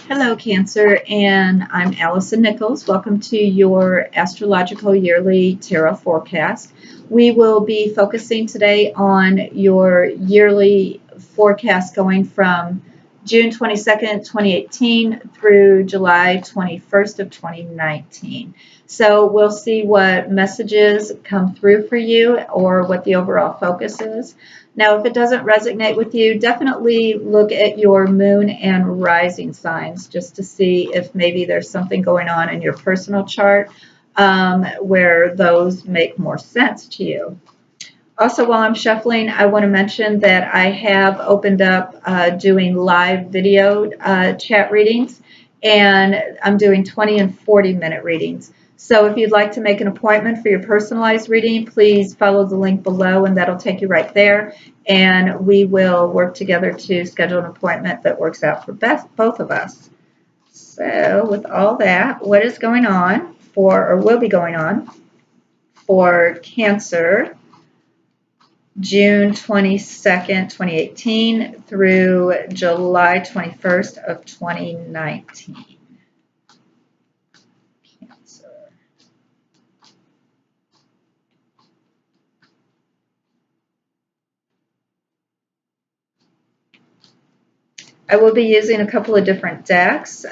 Hello, Cancer, and I'm Allison Nichols. Welcome to your astrological yearly tarot forecast. We will be focusing today on your yearly forecast going from June 22nd, 2018 through July 21st of 2019. So we'll see what messages come through for you or what the overall focus is. Now, if it doesn't resonate with you, definitely look at your moon and rising signs just to see if maybe there's something going on in your personal chart where those make more sense to you. Also, while I'm shuffling, I want to mention that I have opened up doing live video chat readings, and I'm doing 20 and 40-minute readings. So if you'd like to make an appointment for your personalized reading, please follow the link below, and that'll take you right there. And we will work together to schedule an appointment that works out for both of us. So with all that, what is going on for, or will be going on for Cancer, June 22nd, 2018 through July 21st of 2019. Cancer. I will be using a couple of different decks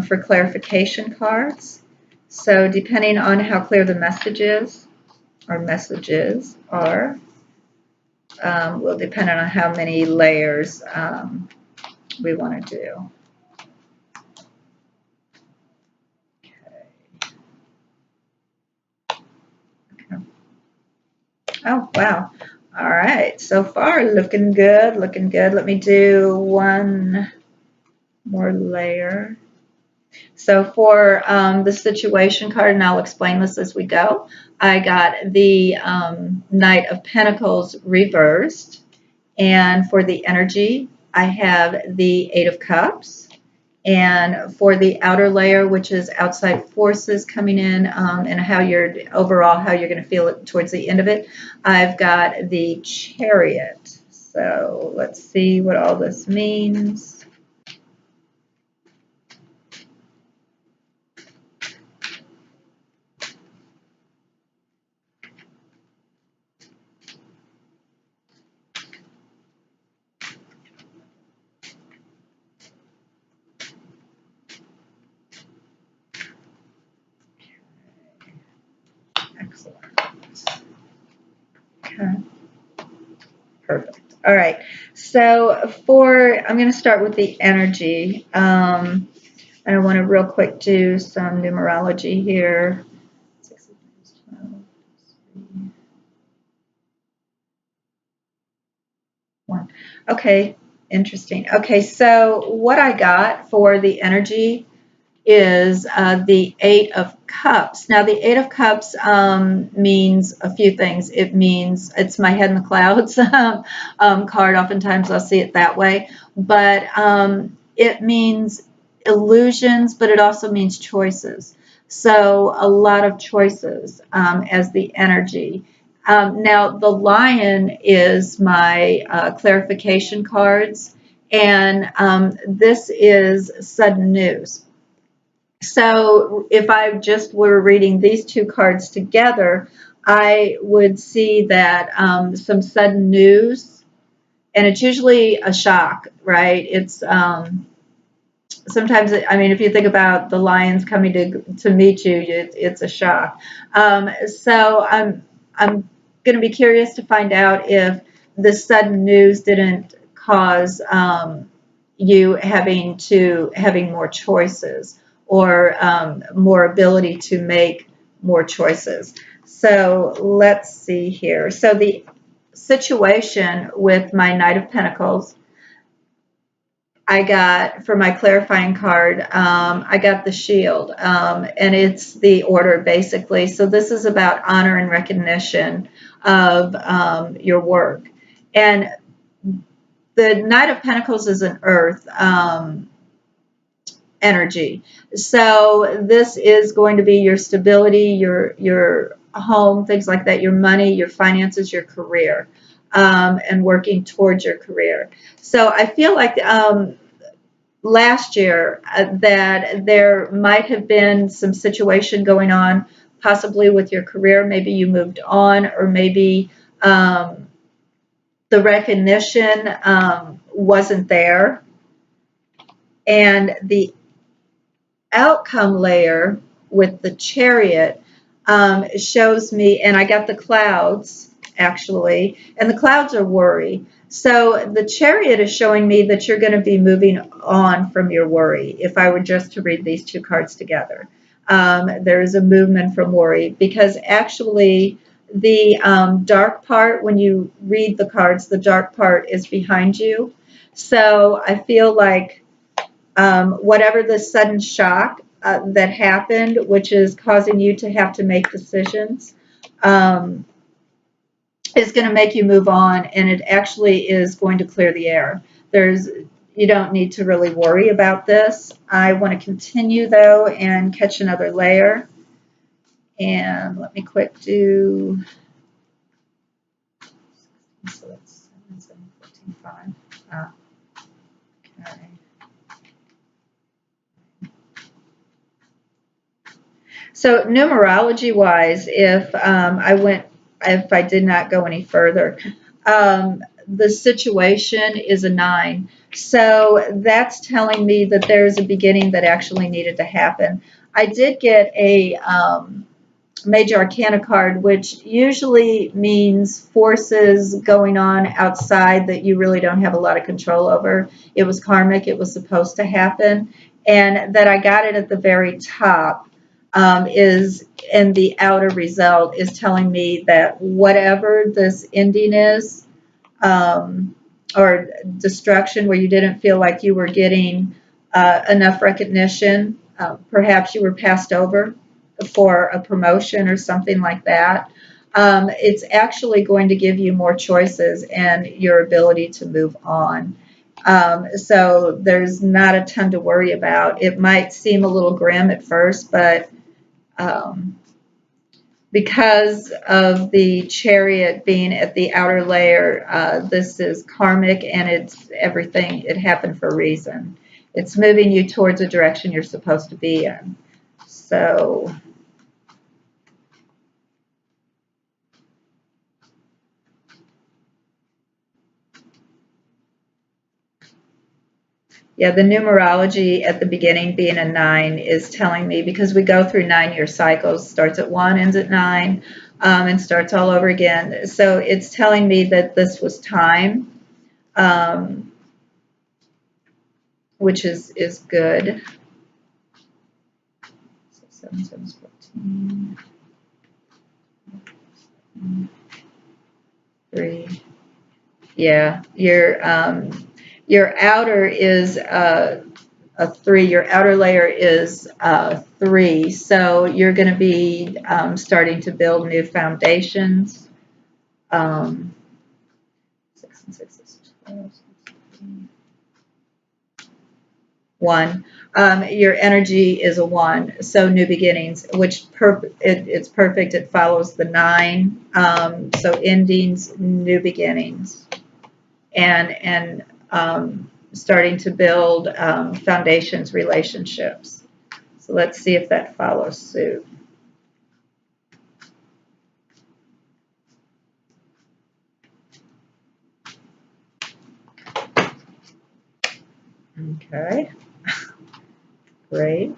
for clarification cards. So depending on how clear the messages are, will depend on how many layers we want to do. Okay. Oh, wow. All right. So far, looking good, looking good. Let me do one more layer. So for the situation card, and I'll explain this as we go, I got the Knight of Pentacles reversed. And for the energy, I have the Eight of Cups. And for the outer layer, which is outside forces coming in and how you're overall, how you're going to feel it towards the end of it, I've got the Chariot. So let's see what all this means. Excellent. Okay. Perfect. All right. So I'm going to start with the energy. And I want to real quick do some numerology here. 6, 12, 3, 1. Okay. Interesting. Okay. So what I got for the energy is the Eight of Cups. Now, the Eight of Cups means a few things. It means it's my head in the clouds card. Oftentimes I'll see it that way. But it means illusions, but it also means choices. So a lot of choices as the energy. Now, the Lion is my clarification cards, and this is sudden news. So if I just were reading these two cards together, I would see that some sudden news, and it's usually a shock, right? It's sometimes, I mean, if you think about the lions coming to meet you, it's a shock. So I'm going to be curious to find out if this sudden news didn't cause you having more choices, or more ability to make more choices. So let's see here. So the situation with my Knight of Pentacles, I got, for my clarifying card, I got the Shield, and it's the order basically. So this is about honor and recognition of your work. And the Knight of Pentacles is an earth energy. So this is going to be your stability, your home, things like that, your money, your finances, your career, and working towards your career. So I feel like last year that there might have been some situation going on, possibly with your career. Maybe you moved on, or maybe the recognition wasn't there. And the outcome layer with the chariot shows me, and I got the clouds actually, and the clouds are worry. So the chariot is showing me that you're going to be moving on from your worry. If I were just to read these two cards together, there is a movement from worry, because actually the dark part, when you read the cards, the dark part is behind you. So I feel like whatever the sudden shock that happened, which is causing you to have to make decisions, is going to make you move on, and it actually is going to clear the air. You don't need to really worry about this. I want to continue though and catch another layer. And let me quick do, so it's 7, 7, 14, 5. Okay. So numerology wise, if I did not go any further, the situation is a 9. So that's telling me that there's a beginning that actually needed to happen. I did get a major arcana card, which usually means forces going on outside that you really don't have a lot of control over. It was karmic. It was supposed to happen. And that I got it at the very top and the outer result is telling me that whatever this ending is, or destruction where you didn't feel like you were getting enough recognition, perhaps you were passed over for a promotion or something like that, it's actually going to give you more choices and your ability to move on. So there's not a ton to worry about. It might seem a little grim at first, but because of the chariot being at the outer layer, this is karmic, and it's everything. It happened for a reason. It's moving you towards a direction you're supposed to be in. So yeah, the numerology at the beginning being a 9 is telling me, because we go through 9-year cycles, starts at 1, ends at 9, and starts all over again. So it's telling me that this was time, which is good. So 7, 7, 14, 3. Yeah, your outer is a 3. Your outer layer is 3. So you're going to be starting to build new foundations. 6 and 6 is 12. 1. Your energy is a 1, so new beginnings, which it's perfect. It follows the 9. So endings, new beginnings, and starting to build foundations, relationships. So let's see if that follows suit. Okay, great.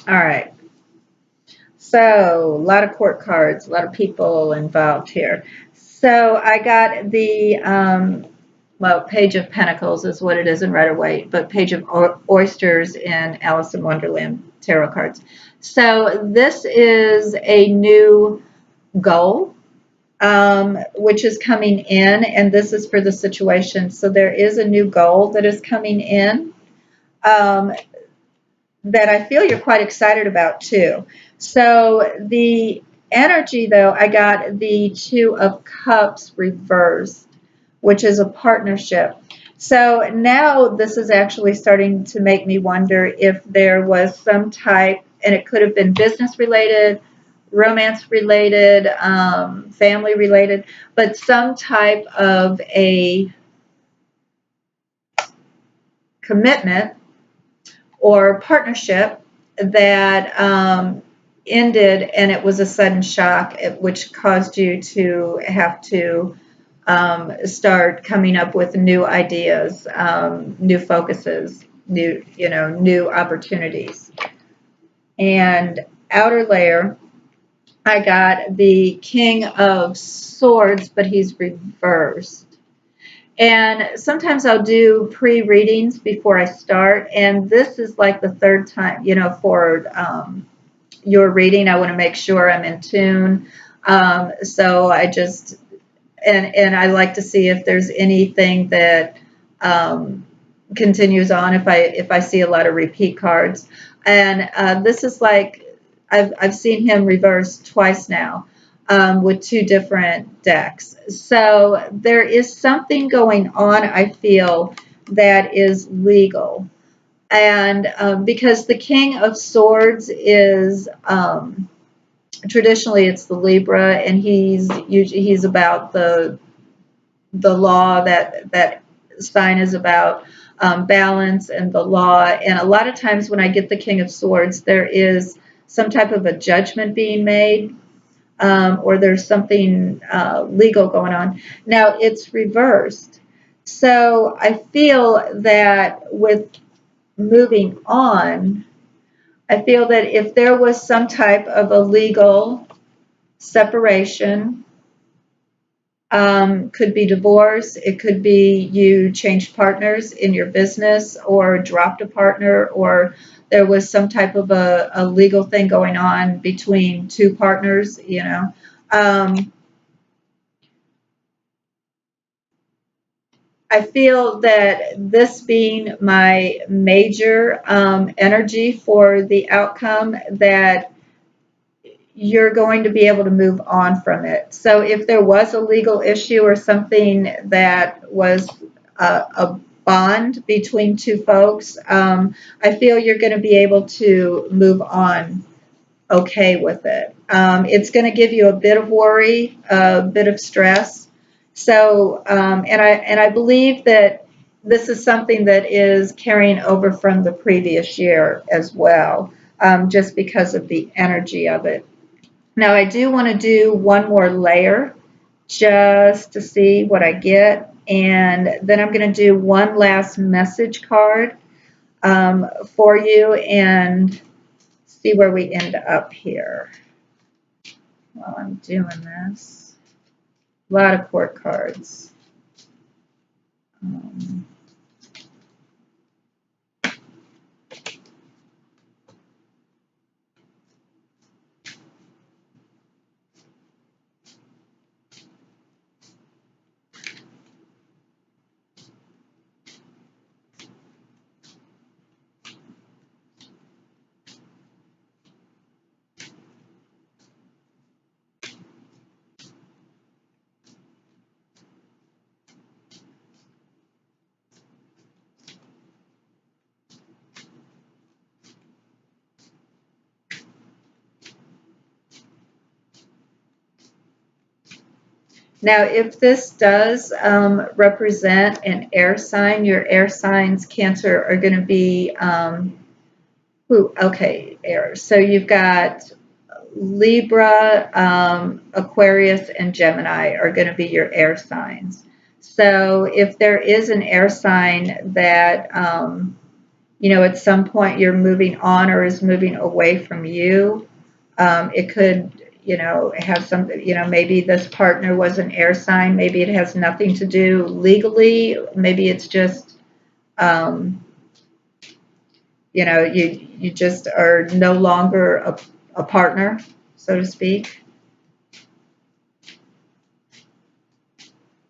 All right. So a lot of court cards, a lot of people involved here. So I got the, well, Page of Pentacles is what it is in Rider-Waite, but Page of Oysters in Alice in Wonderland tarot cards. So this is a new goal, which is coming in, and this is for the situation. So there is a new goal that is coming in that I feel you're quite excited about too. So the energy, though, I got the 2 of Cups reversed, which is a partnership. So now this is actually starting to make me wonder if there was some type, and it could have been business related, romance related, family related, but some type of a commitment or partnership that ended, and it was a sudden shock, which caused you to have to start coming up with new ideas, new focuses, new opportunities. And outer layer, I got the King of Swords, but he's reversed. And sometimes I'll do pre-readings before I start, and this is like the third time, for your reading. I want to make sure I'm in tune. So I just, and I like to see if there's anything that continues on, if I see a lot of repeat cards. And this is like, I've seen him reverse twice now. With two different decks. So there is something going on, I feel, that is legal. And because the King of Swords is, traditionally it's the Libra, and he's about the law, that sign is about balance and the law. And a lot of times when I get the King of Swords, there is some type of a judgment being made. Or there's something legal going on. Now it's reversed. So I feel that with moving on, I feel that if there was some type of a legal separation, could be divorce, it could be you changed partners in your business or dropped a partner, or there was some type of a legal thing going on between two partners, I feel that this being my major energy for the outcome, that you're going to be able to move on from it. So if there was a legal issue or something that was a bond between two folks, I feel you're going to be able to move on okay with it. It's going to give you a bit of worry, a bit of stress. So, and I believe that this is something that is carrying over from the previous year as well, just because of the energy of it. Now, I do want to do one more layer just to see what I get, and then I'm going to do one last message card for you and see where we end up here while I'm doing this. A lot of court cards. Now, if this does represent an air sign, your air signs, Cancer, are going to be, okay, air. So you've got Libra, Aquarius, and Gemini are going to be your air signs. So if there is an air sign that, at some point you're moving on or is moving away from you, it could, have something, maybe this partner was an air sign. Maybe it has nothing to do legally. Maybe it's just, you just are no longer a partner, so to speak.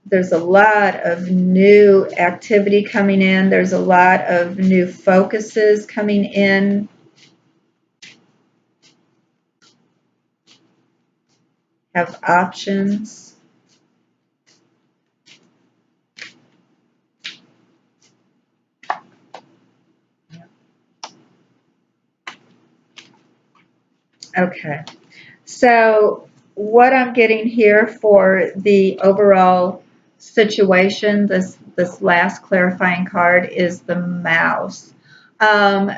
There's a lot of new activity coming in. There's a lot of new focuses coming in. Have options. Okay. So what I'm getting here for the overall situation, this last clarifying card, is the mouse. Um,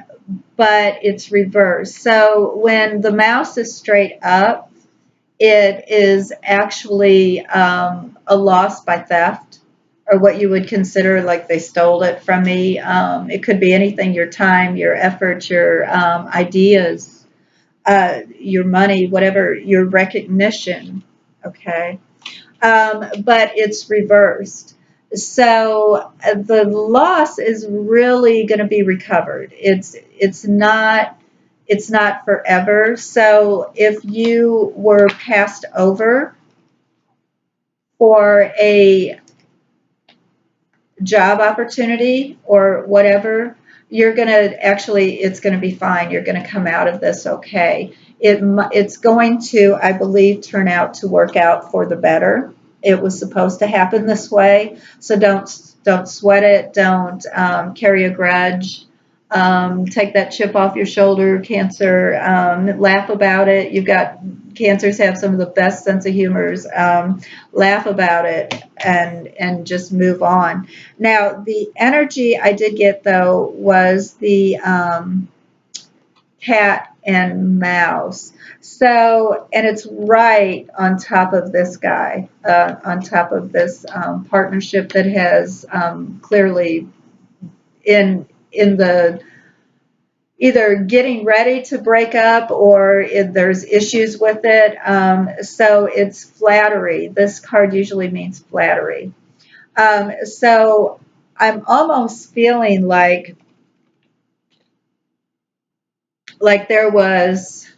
but it's reversed. So when the mouse is straight up, it is actually a loss by theft, or what you would consider like they stole it from me. It could be anything: your time, your effort, your ideas, your money, whatever, your recognition. Okay. But it's reversed. So the loss is really going to be recovered. It's not forever. So if you were passed over for a job opportunity or whatever, it's going to be fine. You're going to come out of this okay. It's going to, I believe, turn out to work out for the better. It was supposed to happen this way, so don't sweat it. Don't carry a grudge. Take that chip off your shoulder, Cancer. Laugh about it. Cancers have some of the best sense of humors. Laugh about it and just move on. Now, the energy I did get though was the cat and mouse. So, and it's right on top of this guy, on top of this partnership that has clearly in the either getting ready to break up or if there's issues with it. So it's flattery. This card usually means flattery. So I'm almost feeling like there was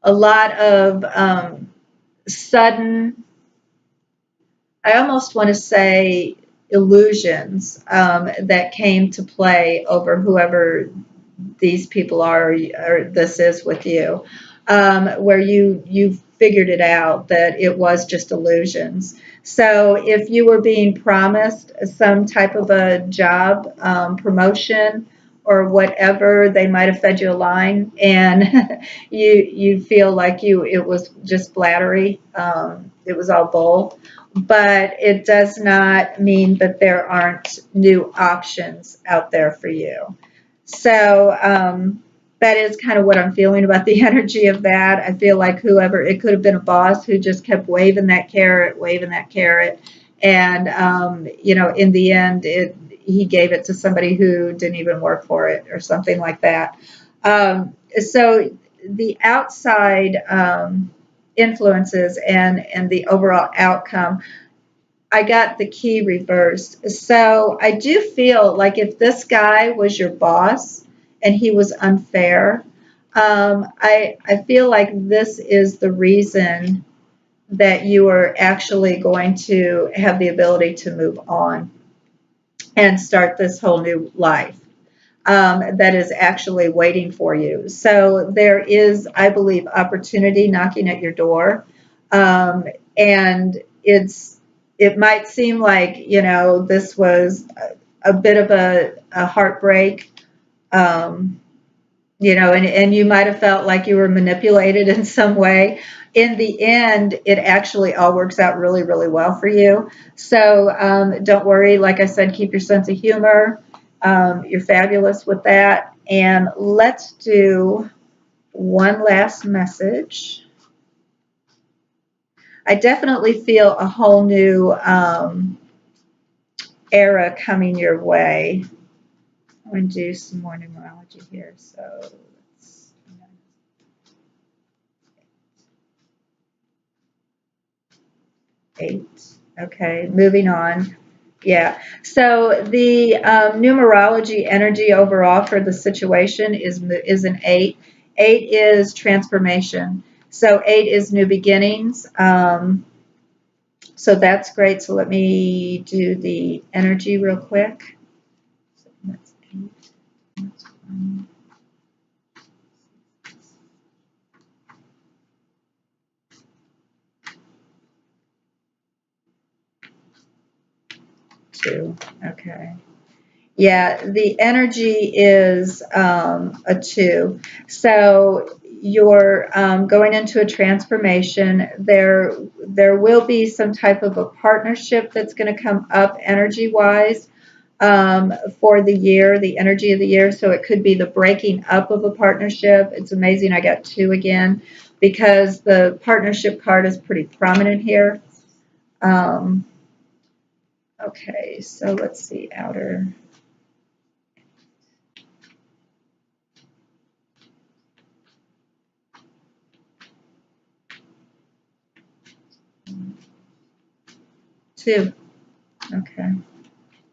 a lot of sudden, I almost want to say illusions that came to play over whoever these people are or this is with you, where you figured it out that it was just illusions. So if you were being promised some type of a job promotion or whatever, they might have fed you a line, and you feel like it was just flattery. It was all bull. But it does not mean that there aren't new options out there for you. So that is kind of what I'm feeling about the energy of that. I feel like whoever, it could have been a boss who just kept waving that carrot. And, in the end, he gave it to somebody who didn't even work for it or something like that. So the outside influences and the overall outcome, I got the key reversed. So I do feel like if this guy was your boss and he was unfair, I feel like this is the reason that you are actually going to have the ability to move on and start this whole new life that is actually waiting for you. So there is, I believe, opportunity knocking at your door. And it might seem like, this was a bit of a heartbreak, and you might have felt like you were manipulated in some way. In the end, it actually all works out really, really well for you. So don't worry. Like I said, keep your sense of humor. You're fabulous with that. And let's do one last message. I definitely feel a whole new era coming your way. I'm going to do some more numerology here. So let's, 8. Okay, moving on. Yeah. So the numerology energy overall for the situation is an 8. 8 is transformation. So 8 is new beginnings. So that's great. So let me do the energy real quick. So that's 8. That's 1. 2. Okay. Yeah, the energy is a 2. So you're going into a transformation. There will be some type of a partnership that's going to come up energy-wise for the year, the energy of the year. So it could be the breaking up of a partnership. It's amazing I got 2 again because the partnership card is pretty prominent here. Okay, so let's see, outer. Two. Okay.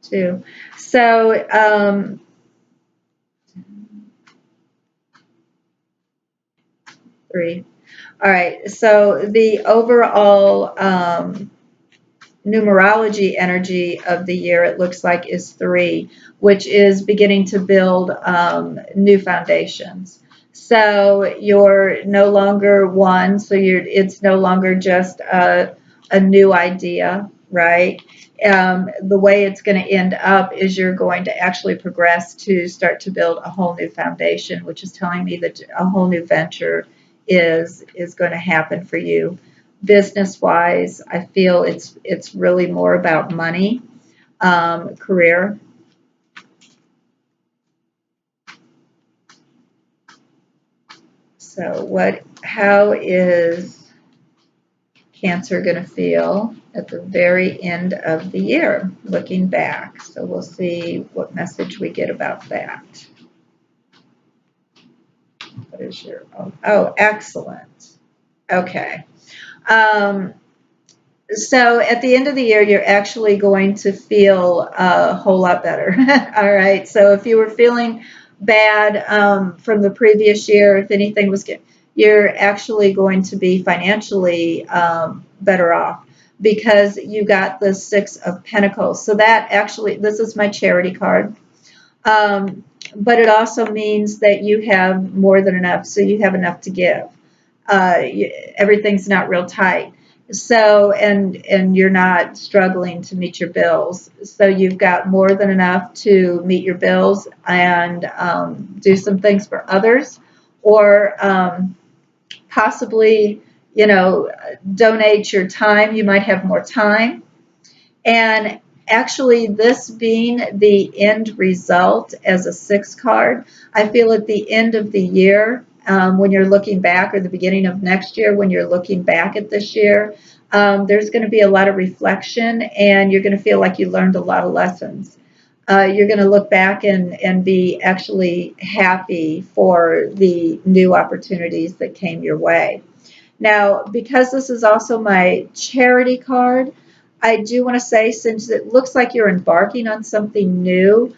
2. So, 3. All right. So the overall numerology energy of the year, it looks like, is 3, which is beginning to build new foundations. So you're no longer 1, so it's no longer just a new idea, right? The way it's going to end up is you're going to actually progress to start to build a whole new foundation, which is telling me that a whole new venture is going to happen for you. Business wise, I feel it's really more about money, career. So how is Cancer going to feel at the very end of the year, looking back? So we'll see what message we get about that. What is your, oh, excellent. Okay. So at the end of the year, you're actually going to feel a whole lot better. All right. So if you were feeling bad from the previous year, if anything was good, you're actually going to be financially better off because you got the 6 of Pentacles. So that actually, this is my charity card. But it also means that you have more than enough. So you have enough to give. Everything's not real tight. So, and you're not struggling to meet your bills. So you've got more than enough to meet your bills and do some things for others, or possibly, donate your time. You might have more time. And actually, this being the end result as a 6 card, I feel at the end of the year, when you're looking back, or the beginning of next year, when you're looking back at this year, there's going to be a lot of reflection, and you're going to feel like you learned a lot of lessons. You're going to look back and be actually happy for the new opportunities that came your way. Now, because this is also my charity card, I do want to say, since it looks like you're embarking on something new,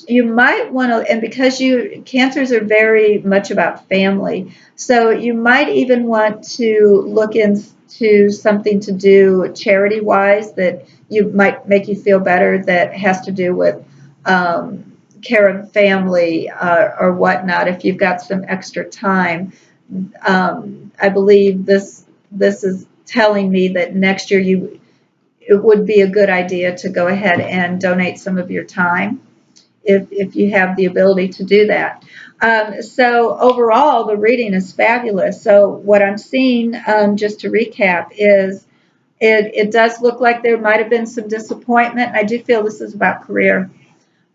you might want to, and because Cancers are very much about family, so you might even want to look into something to do charity-wise that you might make you feel better, that has to do with care of family or whatnot. If you've got some extra time, I believe this is telling me that next year it would be a good idea to go ahead and donate some of your time if you have the ability to do that. So overall, the reading is fabulous. So what I'm seeing, just to recap, is it does look like there might have been some disappointment. I do feel this is about career,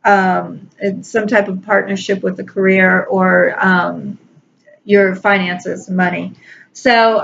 some type of partnership with a career, or your finances, money. So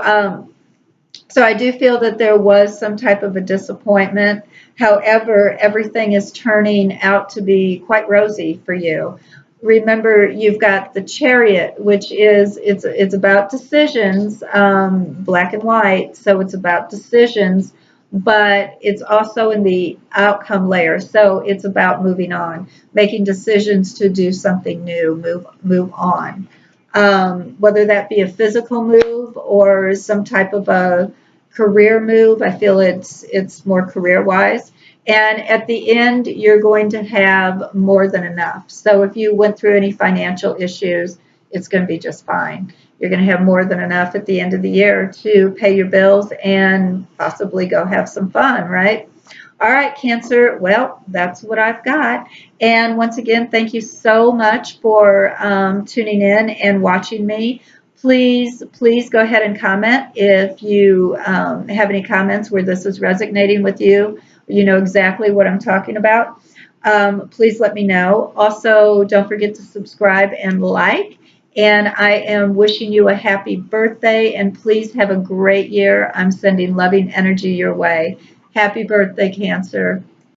I do feel that there was some type of a disappointment. However, everything is turning out to be quite rosy for you. Remember, you've got the Chariot, which is, it's about decisions, black and white. So it's about decisions, but it's also in the outcome layer. So it's about moving on, making decisions to do something new, move on. Whether that be a physical move or some type of a career move, I feel it's more career-wise. And at the end, you're going to have more than enough. So if you went through any financial issues, it's going to be just fine. You're going to have more than enough at the end of the year to pay your bills and possibly go have some fun, right? All right, Cancer. Well, that's what I've got. And once again, thank you so much for tuning in and watching me. Please go ahead and comment if you have any comments where this is resonating with you. You know exactly what I'm talking about. Please let me know. Also, don't forget to subscribe and like. And I am wishing you a happy birthday, and please have a great year. I'm sending loving energy your way. Happy birthday, Cancer.